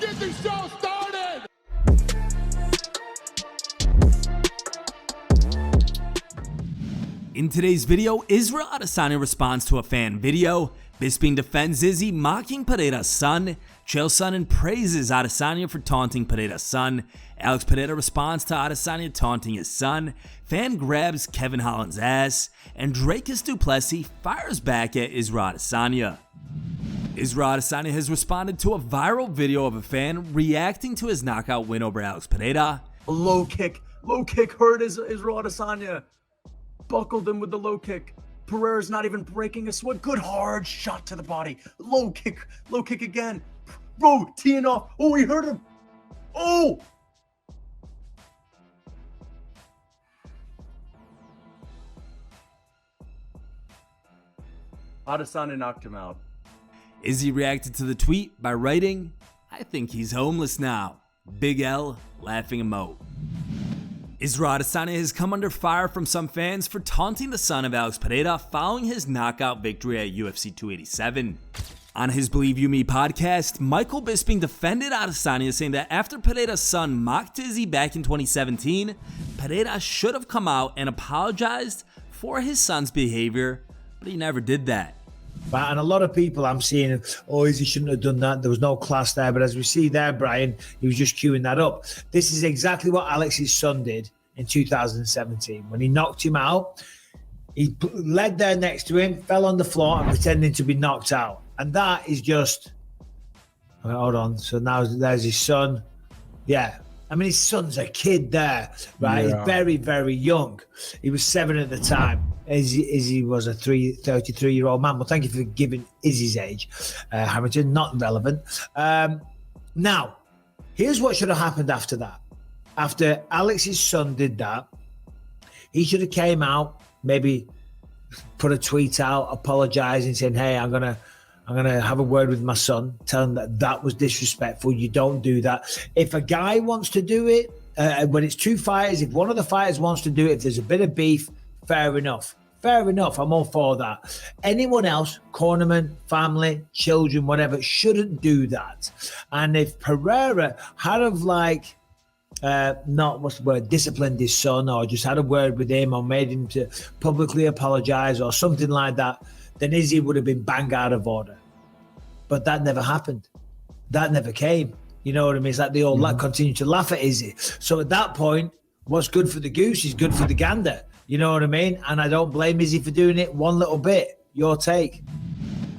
get the show started! In today's video, Israel Adesanya responds to a fan video, Bisping defends Izzy mocking Pereira's son, Chael Sonnen praises Adesanya for taunting Pereira's son, Alex Pereira responds to Adesanya taunting his son, fan grabs Kevin Holland's ass, and Dricuss Du Plessis fires back at Israel Adesanya. Israel Adesanya has responded to a viral video of a fan reacting to his knockout win over Alex Pereira. A low kick hurt Israel Adesanya. Buckled him with the low kick. Pereira's not even breaking a sweat. Good hard shot to the body. Low kick again. Bro, teeing off. Oh, he hurt him. Oh! Adesanya knocked him out. Izzy reacted to the tweet by writing, "I think he's homeless now. Big L, laughing emote." Israel Adesanya has come under fire from some fans for taunting the son of Alex Pereira following his knockout victory at UFC 287. On his Believe You Me podcast, Michael Bisping defended Adesanya, saying that after Pereira's son mocked Izzy back in 2017, Pereira should have come out and apologized for his son's behavior, but he never did that. And a lot of people I'm seeing, oh, Izzy shouldn't have done that. There was no class there. But as we see there, Brian, he was just queuing that up. This is exactly what Alex's son did in 2017. When he knocked him out, he led there next to him, fell on the floor and pretending to be knocked out. And that is just, hold on. So now there's his son. Yeah. I mean, his son's a kid there, right? Yeah. He's very, very young. He was 7 at the time. Izzy was a 33-year-old man. Well, thank you for giving Izzy's age, Harrington. Not relevant. Now, here's what should have happened after that. After Alex's son did that, he should have came out, maybe put a tweet out, apologizing, saying, "Hey, I'm gonna have a word with my son, tell him that was disrespectful. You don't do that." If a guy wants to do it, when it's two fighters, if one of the fighters wants to do it, if there's a bit of beef, fair enough. Fair enough. I'm all for that. Anyone else, cornerman, family, children, whatever, shouldn't do that. And if Pereira had have disciplined his son, or just had a word with him, or made him to publicly apologize or something like that, then Izzy would have been bang out of order. But that never happened. That never came. You know what I mean? It's like they all continue to laugh at Izzy. So at that point, what's good for the goose is good for the gander. You know what I mean? And I don't blame Izzy for doing it one little bit. Your take.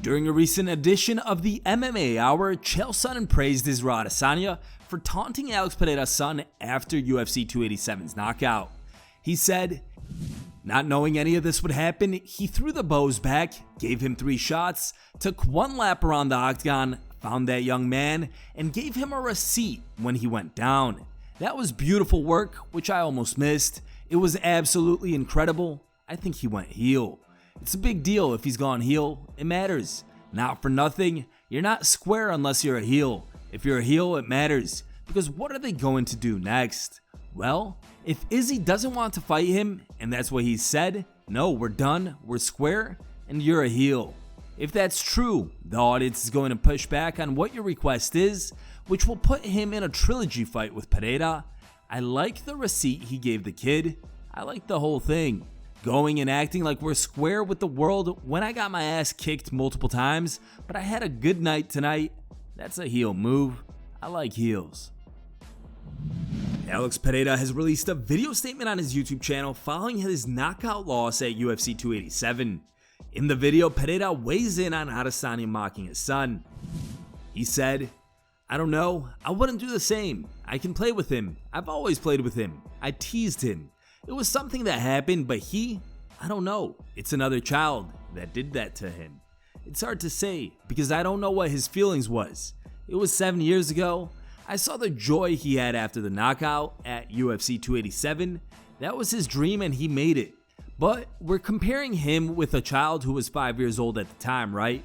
During a recent edition of the MMA Hour, Chael Sonnen praised Israel Adesanya for taunting Alex Pereira's son after UFC 287's knockout. He said, "Not knowing any of this would happen, he threw the bows back, gave him 3 shots, took 1 lap around the octagon, found that young man, and gave him a receipt when he went down. That was beautiful work, which I almost missed. It was absolutely incredible. I think he went heel. It's a big deal if he's gone heel. It matters. Not for nothing, you're not square unless you're a heel. If you're a heel, it matters. Because what are they going to do next? Well, if Izzy doesn't want to fight him, and that's what he said, no, we're done, we're square, and you're a heel. If that's true, the audience is going to push back on what your request is, which will put him in a trilogy fight with Pereira. I like the receipt he gave the kid. I like the whole thing. Going and acting like we're square with the world when I got my ass kicked multiple times, but I had a good night tonight. That's a heel move. I like heels." Alex Pereira has released a video statement on his YouTube channel following his knockout loss at UFC 287. In the video, Pereira weighs in on Adesanya mocking his son. He said, "I don't know, I wouldn't do the same. I can play with him. I've always played with him. I teased him. It was something that happened, but I don't know. It's another child that did that to him. It's hard to say because I don't know what his feelings was. It was 7 years ago. I saw the joy he had after the knockout at UFC 287. That was his dream and he made it. But we're comparing him with a child who was 5 years old at the time, right?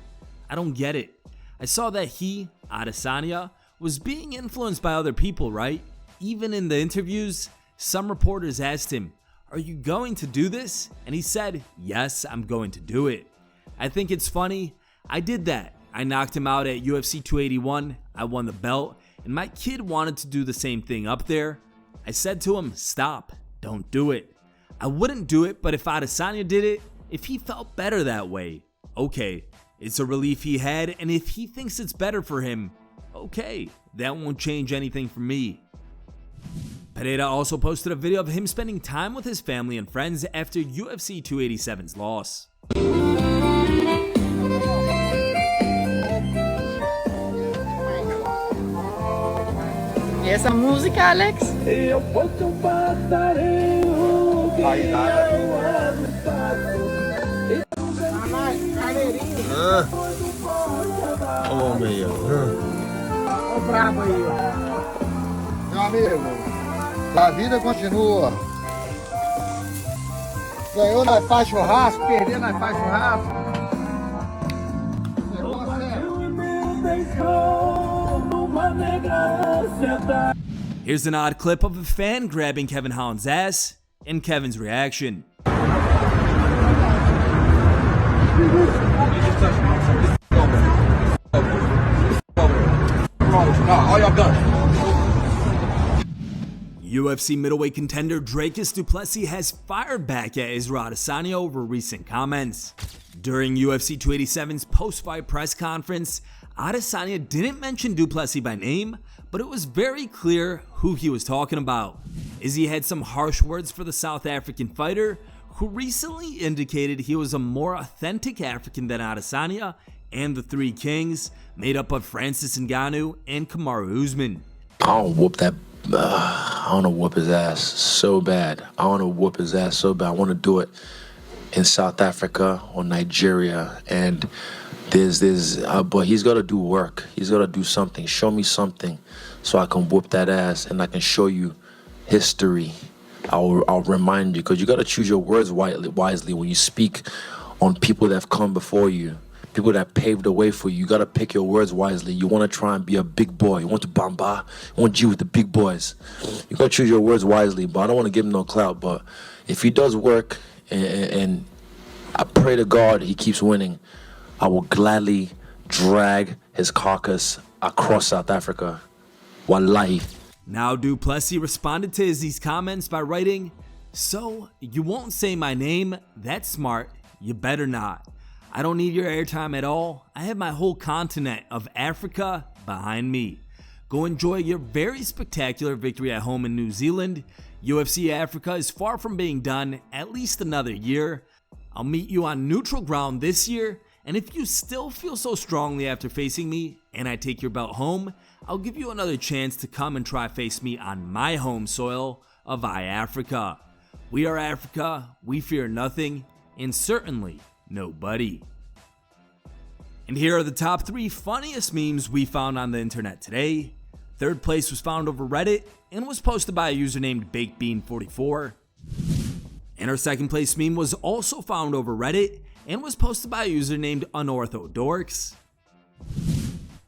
I don't get it. I saw that he, Adesanya, was being influenced by other people, right? Even in the interviews, some reporters asked him, "Are you going to do this?" And he said, "Yes, I'm going to do it." I think it's funny. I did that. I knocked him out at UFC 281, I won the belt, and my kid wanted to do the same thing up there. I said to him, stop, don't do it. I wouldn't do it, but if Adesanya did it, if he felt better that way, okay, it's a relief he had, and if he thinks it's better for him, okay, that won't change anything for me. Pereira also posted a video of him spending time with his family and friends after UFC 287's loss. E essa música, Alex? Eu fosse passarinho que Olha o homem aí, ó. Ó o brabo aí, ó. Meu amigo, a vida continua. Ganhou, nós faz churrasco, perdeu, nós faz churrasco. Here's an odd clip of a fan grabbing Kevin Holland's ass and Kevin's reaction. UFC middleweight contender Dricuss Du Plessis has fired back at Israel Adesanya over recent comments. During UFC 287's post-fight press conference, Adesanya didn't mention Du Plessis by name, but it was very clear who he was talking about. Izzy had some harsh words for the South African fighter, who recently indicated he was a more authentic African than Adesanya and the Three Kings, made up of Francis Ngannou and Kamaru Usman. I don't whoop that. I want to whoop his ass so bad. I want to whoop his ass so bad. I want to do it in South Africa or Nigeria, and but he's got to do work. He's got to do something. Show me something so I can whoop that ass and I can show you history. I'll remind you, because you got to choose your words wisely when you speak on people that have come before you, people that paved the way for you. You got to pick your words wisely. You want to try and be a big boy. You want to bamba. You want to G with the big boys. You got to choose your words wisely, but I don't want to give him no clout. But if he does work, and I pray to God he keeps winning, I will gladly drag his carcass across South Africa. Wallahi. Now Du Plessis responded to Izzy's comments by writing, "So, you won't say my name? That's smart. You better not. I don't need your airtime at all. I have my whole continent of Africa behind me. Go enjoy your very spectacular victory at home in New Zealand. UFC Africa is far from being done, at least another year. I'll meet you on neutral ground this year, and if you still feel so strongly after facing me, and I take your belt home, I'll give you another chance to come and try face me on my home soil of Africa. We are Africa, we fear nothing, and certainly nobody." And here are the top 3 funniest memes we found on the internet today. Third place was found over Reddit and was posted by a user named BakedBean44. And our second place meme was also found over Reddit and was posted by a user named Unorthodorks.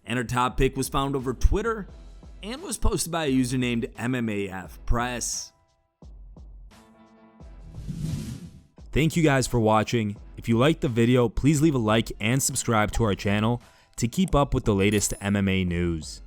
And our top pick was found over Twitter and was posted by a user named MMAF Press. Thank you guys for watching. If you liked the video, please leave a like and subscribe to our channel to keep up with the latest MMA news.